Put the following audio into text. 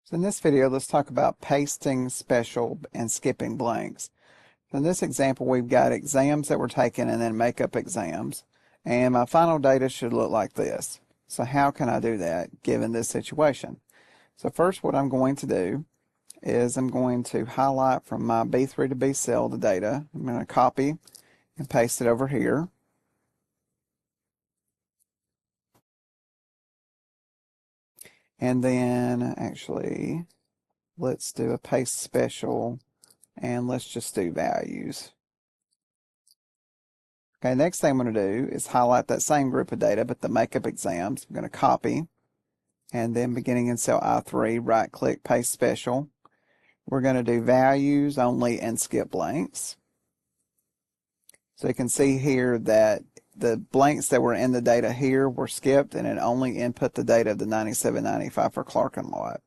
So in this video, let's talk about pasting special and skipping blanks. So in this example, we've got exams that were taken and then makeup exams. And my final data should look like this. So how can I do that given this situation? So first, what I'm going to do is I'm going to highlight from my B3 to B cell the data. I'm going to copy and paste it over here. And then actually, let's do a paste special and let's just do values. Okay, next thing I'm going to do is highlight that same group of data, but the makeup exams. I'm going to copy, and then beginning in cell I3, right click, paste special. We're going to do values only and skip blanks. So you can see here that the blanks that were in the data here were skipped, and it only input the data of the 9795 for Clark and Lott.